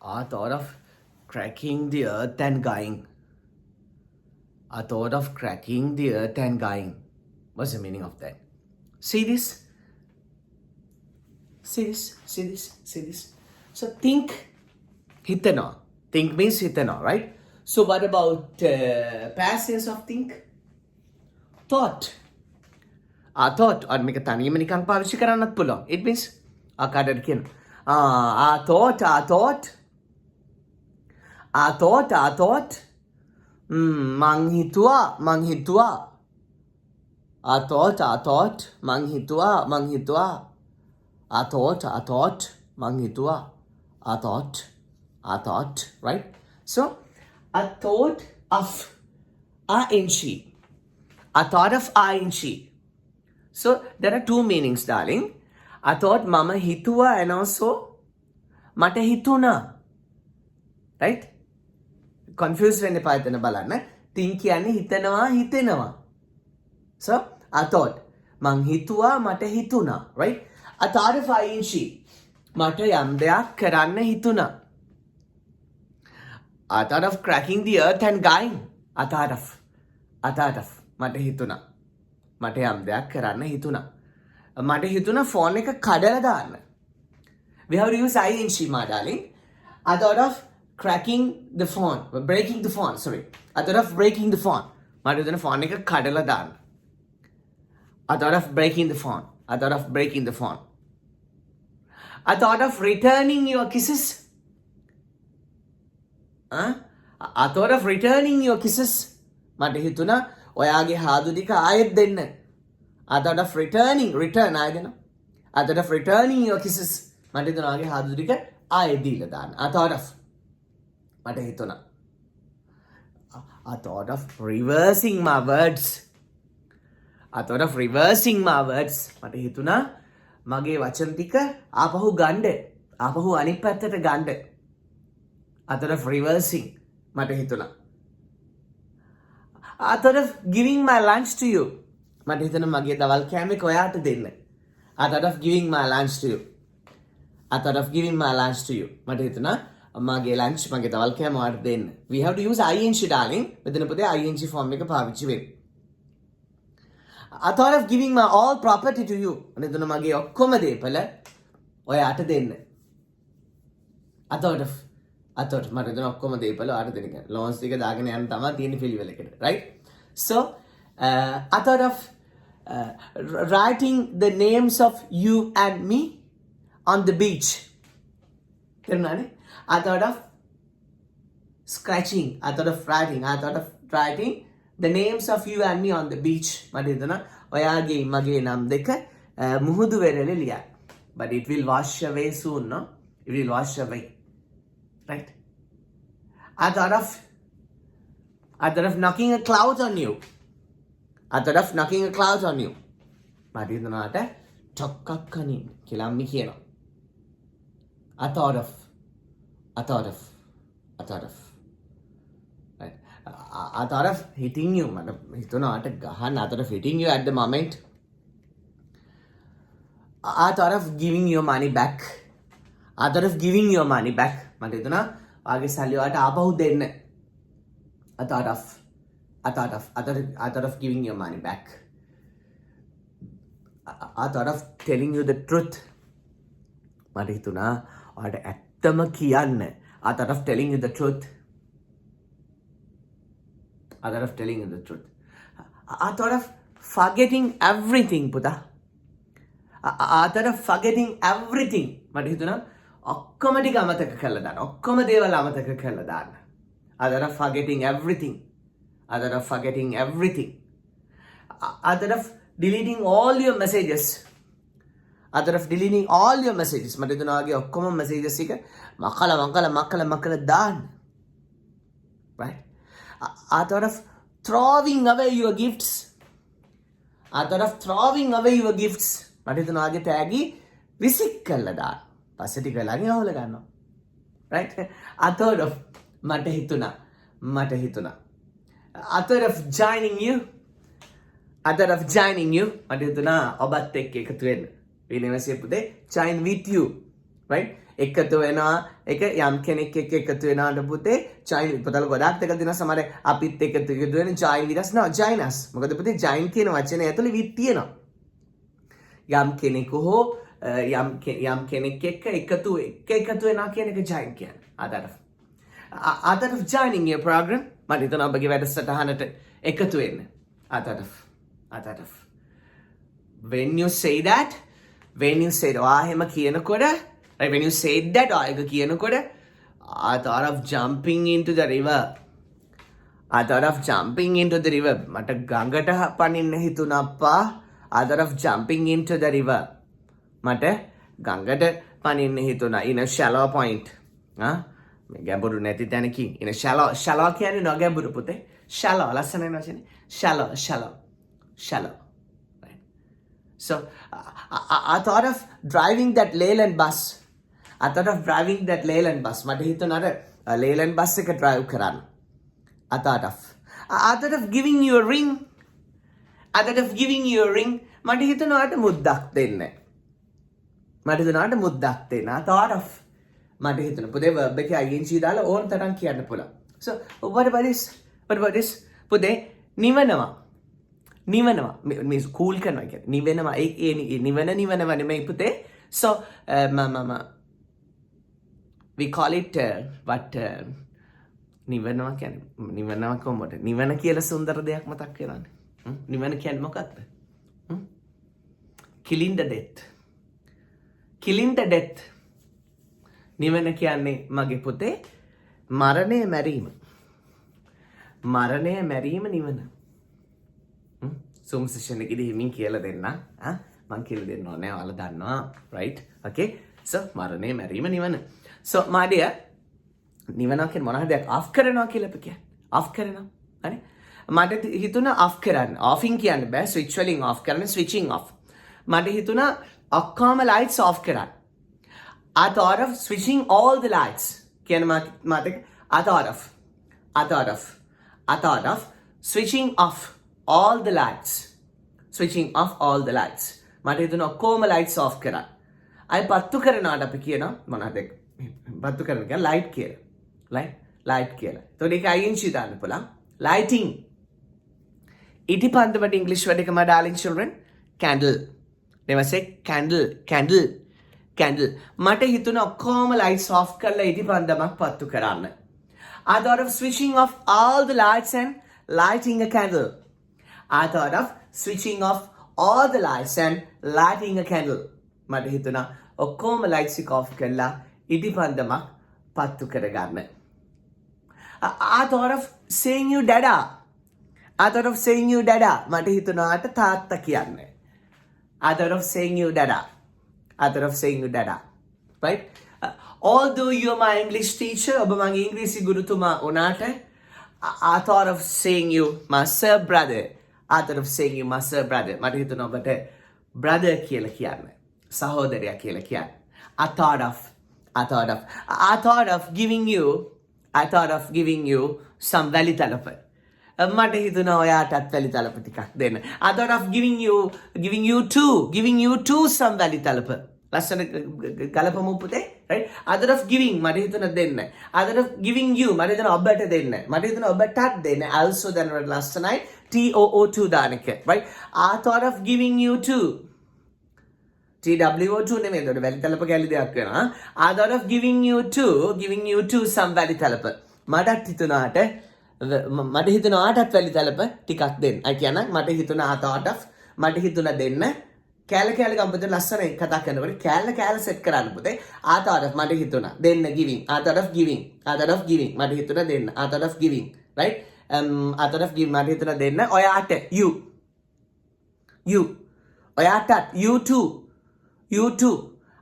I thought of cracking the earth and going. I thought of cracking the earth and going. What's the meaning of that? See this? See this? See this? See this? So think hitana. Think means hitana, right? So what about past tense of think? Thought. I thought. और मेरे तनियम निकांग पाविश करना पुलो. It means आकादर किन. I thought. Mang hitua. I thought. Mang hitua. I thought. Mang hitua. I thought. Right? So, I thought of ing. I thought of ing. So, there are two meanings, darling. I thought mama hitua and also mata hituna. Right? Confused when පාතන බලන්න. think කියන්නේ හිතනවා. So, I thought මං හිතුවා මට හිතුණා. Right? I thought of ing. මට යම් දෙයක් කරන්න හිතුණා. I thought of cracking the earth and going. I thought of. මට හිතුණා. මට යම් දෙයක් කරන්න හිතුණා. මට හිතුණා ෆෝන් එක කඩලා දාන්න. We have to use ing, my darling. I thought of breaking the phone, sorry. I thought of breaking the phone. මට හිතුණා ෆෝන් එක කඩලා දාන්න. I thought of breaking the phone. I thought of returning your kisses. I thought of returning your kisses. මට හිතුණා ඔයාගේ හාදු ටික ආයෙත් දෙන්න. I thought of return ආයෙදෙන. I thought of returning your kisses. මට හිතුණා ඔයාගේ හාදු ටික ආයෙත් දීලා දාන්න. I thought of මට හිතුණා. I thought of reversing my words. මට හිතුණා මගේ වචන ටික ආපහු ගන්න. ආපහු අනිත් පැත්තට ගන්න. I thought of reversing. මට හිතුණා. I thought of giving my lunch to you. මට හිතුණා මගේ දවල් කෑම එක ඔයාට දෙන්න. I thought of giving my lunch to you. මට හිතුණා මගේ lunch මගේ දවල් කෑම ඔයාට දෙන්න. We have to use ing, darling. මෙතන පොතේ ing form එක පාවිච්චි වෙන්නේ. I thought of giving my all property to you. මට හිතුණා මගේ ඔක්කොම දේපල ඔයාට දෙන්න. I thought මට හිතුණා ඔක්කොම දේපල ඔයාට දෙන්න කියලා. loans ටික දාගෙන යන්න තමයි තියෙන පිළිවෙලකට. Right? So, I thought of writing the names of you and me on the beach. තේරුණානේ? I thought of writing the names of you and me on the beach. මට හිතුණා ඔයාගේ මගේ නම් දෙක මුහුදු වෙරළේ ලියන්න. But it will wash away soon, no? It will wash away. Right? I thought of knocking a cloud on you. මට හිතුණාට ටොක්කක් කනින් කියලා අම්මි කියනවා. I thought of. Right? I thought of hitting you. මට හිතුණාට ගහන්න. I thought of hitting you at the moment. I thought of giving your money back. මට හිතුණා ඔයාගේ සල්ලි ඔයාට ආපහු දෙන්න. I thought of giving your money back. I thought of telling you the truth. මට හිතුණා ඔයාට ඇත්තම කියන්න. I thought of telling you the truth. I thought of forgetting everything, පුතා. I thought of forgetting everything. මට හිතුණා ඔක්කොම ටික අමතක කරලා දාන්න. ඔක්කොම දේවල් අමතක කරලා දාන්න. I thought of forgetting everything. I thought of deleting all your messages. මට හිතුණා ඔයාගේ ඔක්කොම messages එක මකලා දාන්න. Right? I thought of throwing away your gifts. මට හිතුණා ඔයාගේ තෑගි විසික් කරලා දාන්න. පස්සේ ටික ළඟ යවල ගන්නවා. Right? I thought of මට හිතුණා. I thought of joining you. මට හිතුණා ඔබත් එක්ක එකතු වෙන්න. ඊළඟ පුතේ join with you. Right? එකතු වෙනවා එක යම් කෙනෙක් එක්ක එකතු වෙනාට පුතේ join පොතල ගොඩාක් දෙක දෙනවා සමහර අපිත් එකතු වෙන join with us no join us මොකද පුතේ join කියන වචනේ ඇතුලේ with තියෙනවා යම් කෙනෙකු හෝ යම් කෙනෙක් එක්ක එකතු වෙනවා කියන එක join කියන්නේ out of joining your program මට හිතෙනවා ඔබගේ වැඩසටහනට එකතු වෙන්න out of when you say that එහෙම කියනකොට when you said that ඒක කියනකොට I thought of jumping into the river මට ගඟට පනින්න හිතුණාප්පා I thought of jumping into the river මට ගඟට පනින්න හිතුණා in a shallow point ගැඹුරු නැති තැනකින් in a shallow කියන්නේ නොගැඹුරු පුතේ shallow ලස්සන වචනේ shallow right so I thought of driving that Leyland bus මට හිතුණා අර Leyland bus එක drive කරන්න I thought of giving you a ring මට හිතුණාට මුද්දක් දෙන්න I thought of මට හිතුණා පුතේ verb එකේ ing දාලා ඕන තරම් කියන්න පුළුවන් so what about this පුතේ නිවනවා මේ කූල් කරනවා කියන්නේ නිවෙනවා ඒ නිවනවා නෙමෙයි පුතේ so we call it නිවනවා කොහොමද නිවන කියලා සුන්දර දෙයක් මතක් වෙනවානේ නිවන කියන්නේ මොකක්ද killing the death නිවන කියන්නේ මගේ පුතේ මරණය මැරීම නිවන සූම් සෙෂන් එකේදී හිමින් කියලා දෙන්න මං කියලා දෙන්න ඕනේ ඔයාලා දන්නවා right okay so මරණය මැරීම නිවන so my dear නිවන කියන්නේ මොනවද දෙයක් off කරනවා කියලා අපි කියන්නේ off කරනවා හරි මට හිතුණා off කරන්න offing කියන්න බෑ switch වලින් off කරන්න switching off මට හිතුණා ඔක්කොම lights off කරන්න I thought of switching all the lights කියන මට I thought of switching off all the lights මට හිතුණා ඔක්කොම lights off කරන්න අය පත්තු කරනාට අපි කියනවා මොනවද පත්තු කරන කියන්නේ light කියලා එතකොට ඒක ing දාන්න පුළුවන් lighting ඉටිපන්දමට English word එක my darling children candle never say candle මට හිතුණා ඔක්කොම lights off කරලා ඉටිපන්දමක් පත්තු කරන්න I thought of switching off all the lights and lighting a candle මට හිතුණා ඔක්කොම lights එක off කරලා ඉටිපන්දමක් පත්තු කරගන්න I thought of saying you dada මට හිතුණාට තාත්තා කියන්න I thought of saying you dada right although you're my English teacher ඔබ මගේ ඉංග්‍රීසි ගුරුතුමා වුණාට I thought of saying you my sir brother මට හිතුණා ඔබට brother කියලා කියන්න සහෝදරයා කියලා කියන්න I thought of giving you some වැලි තලප මට හිතුණා ඔයාටත් වැලි තලප ටිකක් දෙන්න I thought of giving you two some වැලි තලප ලස්සන ගලපමු පුතේ right I thought of giving මට හිතුණා දෙන්න I thought of giving you මට හිතුණා ඔබට දෙන්න මට හිතුණා ඔබටත් දෙන්න also දැනට ලස්සනයි TOO2 දාන එක right I thought of giving you two TWO2 නෙමෙයි එතකොට වැලි තලප කැලි දෙයක් වෙනවා I thought of giving you two some වැලි තලප මටත් හිතුණාට වැලි තලප ටිකක් දෙන්න අය කියනවා මට හිතුණා I thought of මට හිතුණා දෙන්න කැල ගම්පත ලස්සනයි කතා කරනකොට කැල සෙට් කරන්න පුතේ I thought of මට හිතුණා දෙන්න giving I thought of giving මට හිතුණා දෙන්න I thought of giving right I thought of giving මට හිතුණා දෙන්න ඔයාට you ඔයාටත් you too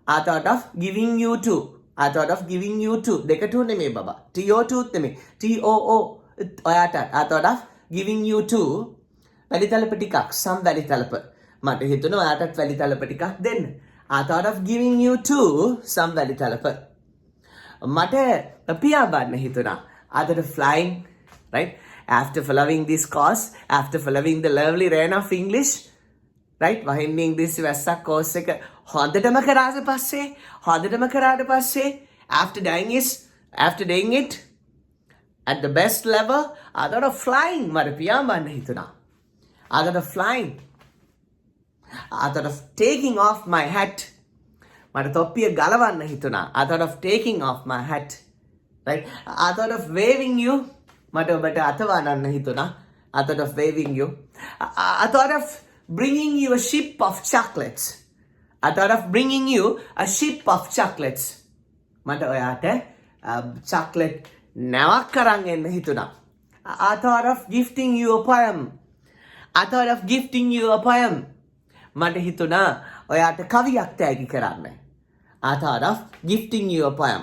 I thought of giving you two දෙක two නෙමෙයි බබා TO2 නෙමෙයි TOO ඔයාටත් I thought of giving you two වැලි තලප ටිකක් some වැලි තලප මට හිතුණා ඔයාටත් වැලි තලප ටිකක් දෙන්න I thought of giving you two some වැලි තලප මට පියාඹන්න හිතුණා I thought of flying right after following this course after following the lovely rain of English right? වහින්න ඉංග්‍රීසි වැස්සක් course එක හොඳටම කරාට පස්සේ after doing it at the best level I thought of flying මට පියාඹන්න හිතුණා. I thought of flying. I thought of taking off my hat. මට තොප්පිය ගලවන්න හිතුණා. I thought of taking off my hat. Right? I thought of waving you. මට ඔබට අතවන්නන්න හිතුණා. I thought of waving you. I thought of bringing you a ship of chocolates. I thought of bringing you a ship of chocolates. මට ඔයාට chocolate නැවක් කරන් එන්න හිතුණා. I thought of gifting you a poem. I thought of gifting you a poem. මට හිතුණා ඔයාට කවියක් තෑගි කරන්න. I thought of gifting you a poem.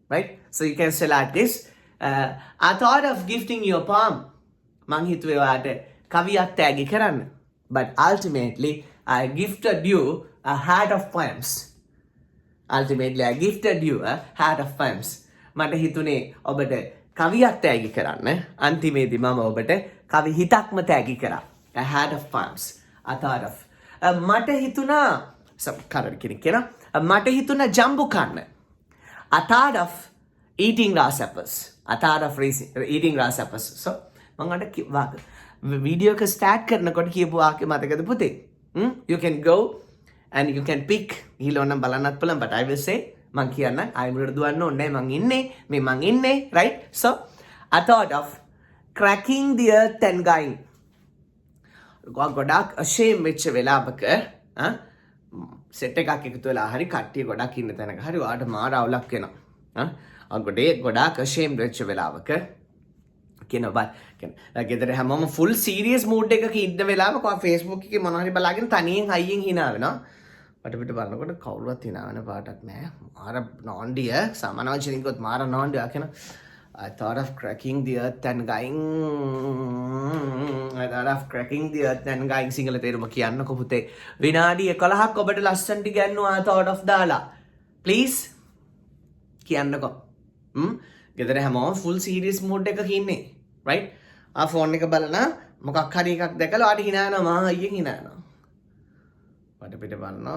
Right? So you can say like this. I thought of gifting you a poem. මං හිතුවේ ඔයාට කවියක් තෑගි කරන්න. But ultimately, I gifted you a hat of poems. Ultimately, I gifted you a hat of poems. මට හිතුනේ ඔබට කවියක් තෑගි කරන්න. අන්තිමේදී මම ඔබට කවි හිතක්ම තෑගි කරා. A hat of poems. I thought of. මට හිතුණා කරණ කෙනෙක් කියනවා. මට හිතුණා ජම්බු කන්න. I thought of eating grasshoppers. I thought of eating grasshoppers. So, මම අර වීඩියෝ එක ස්ටාර්ට් කරනකොට කියපු වාක්‍ය මතකද පුතේ? You can go and you can pick. ඊළඟ බලන්නත් පුළුවන් but I will say මං කියන්න ආයෙත් දුවන්න ඕනේ මං ඉන්නේ right? So, I thought of cracking the earth and going. ගොඩක් ashamed වෙච්ච වෙලාවක සෙට් එකක් එකතු වෙලා හරි කට්ටිය ගොඩක් ඉන්න තැනක හරි ඔයාට මාර අවුලක් වෙනවා. ගොඩක් ashamed වෙච්ච වෙලාවක කියනවා ගෙදර හැමෝම full serious mood එකක ඉන්න වෙලාවක ඔයා Facebook එකේ මොනවා හරි බලාගෙන තනියෙන් හයියෙන් hina වෙනවා. වටපිට බලනකොට කවුරුවත් hina වෙන පාටක් නැහැ. මාර නෝන්ඩිය සමානවචනින් ගොත් මාර නෝන්ඩිය කියන I thought of cracking the earth and going. I thought of cracking the earth and going. Sinhala තේරුම කියන්නකො පුතේ. විනාඩි 11ක් ඔබට ලස්සනට ගන්නවා I thought of දාලා. Please කියන්නකො. ගෙදර හැමෝම full serious mood එකක ඉන්නේ. Right? ආ ෆෝන් එක බලන මොකක් හරි එකක් දැකලා ඔයාට hina යනවා මහා අයියෙන් hina යනවා. වටපිට බලනවා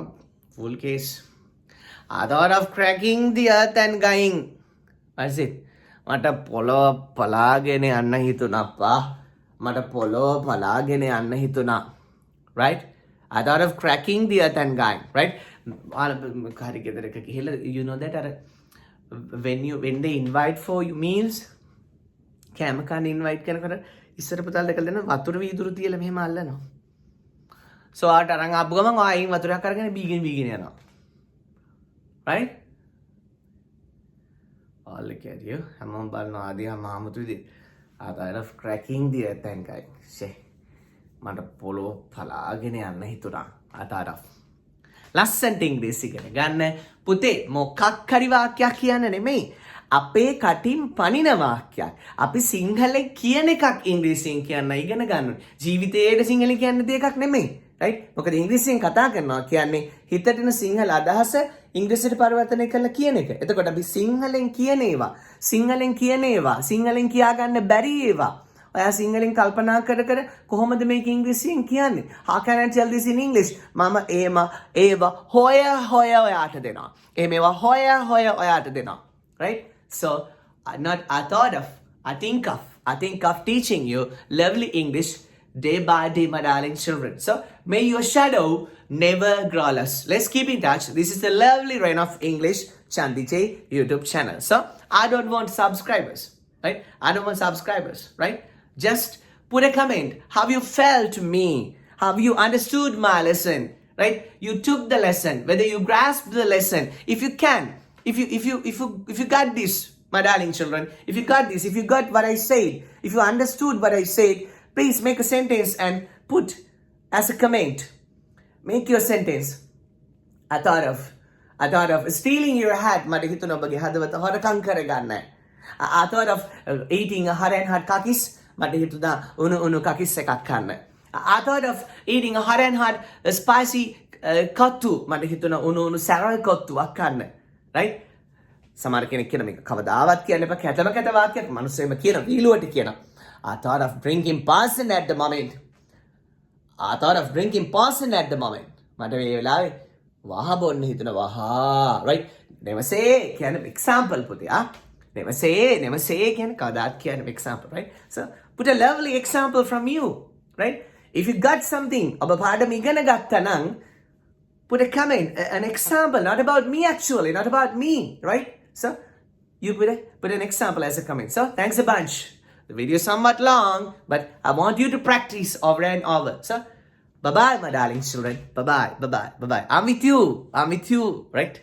full case. I thought of cracking the earth and going. That's it. මට පොළොව පලාගෙන යන්න හිතුණාපා. මට පොළොව පලාගෙන යන්න හිතුණා. Right? I thought of cracking the earth and going. Right? හරි ගෙදරක ගිහලා you know that අර when they invite for you meals කෑම කන්න invite කරනකොට ඉස්සර පුතාලා දැකලා දෙන වතුර වීදුරු තියලා මෙහෙම අල්ලනවා. So ආට අරන් ආපු ගමන් ආයින් වතුරක් අරගෙන බීගෙන යනවා. Right? All look at you. හැමෝම බලනවා ආදී මාමුතු විදිහට. I thought of cracking the earth and going. මට පොළොව පලාගෙන යන්න හිතුණා. I thought of. ලස්සනට ඉංග්‍රීසි ඉගෙන ගන්න. පුතේ මොකක් හරි වාක්‍යයක් කියන්න නෙමෙයි. අපේ කටින් පනින වාක්‍යයක්. අපි සිංහලෙන් කියන එකක් ඉංග්‍රීසියෙන් කියන්න ඉගෙන ගන්න. ජීවිතේට සිංහලෙන් කියන්න දෙයක් නෙමෙයි. right? මොකද ඉංග්‍රීසියෙන් කතා කරනවා කියන්නේ හිතට එන සිංහල අදහස ඉංග්‍රීසියට පරිවර්තනය කරලා කියන එක. එතකොට අපි සිංහලෙන් කියන ඒවා, සිංහලෙන් කියාගන්න බැරි ඒවා. ඔයා සිංහලෙන් කල්පනා කර කොහොමද මේක ඉංග්‍රීසියෙන් කියන්නේ? How can I tell this in English? මම ඒවා හොය ඔයාට දෙනවා. මේවා හොය ඔයාට දෙනවා. Right? So, I think of teaching you lovely English day by day, my darling children. So, may your shadow never grow less. Let's keep in touch. This is the lovely Rain of English Chandi J YouTube channel. So, I don't want subscribers, right? Right? Just put a comment. How you felt me? How you understood my lesson? Right? You took the lesson. Whether you grasped the lesson. If you can. If you got this, my darling children. If you got this. If you got what I said. If you understood what I said. Please make a sentence and put as a comment. Make your sentence. I thought of stealing your hat. I thought of eating a hot and hot kakis. I thought of eating a hot and hot spicy kottu. Right? සමහර කෙනෙක් කියන මේක කවදාවත් කියන්න එපා කැතම කැත වාක්‍යයක් මනුස්සයෙම කියන වීලුවට කියන I thought of drinking poison at the moment. I thought of drinking poison at the moment. මට මේ වෙලාවේ වහ බොන්න හිතුණා වහ. Right? Never say කියන example පුතේ. Never say කියන කවදාත් කියන example. Right? So put a lovely example from you. Right? If you got something ඔබ පාඩම ඉගෙන ගත්තා නම් put a comment, an example, not about me actually, not about me. Right? So you put an example as a comment. So thanks a bunch. The video is somewhat long, but I want you to practice over and over. So bye-bye, my darling children. Bye-bye, bye-bye, bye-bye. I'm with you, right?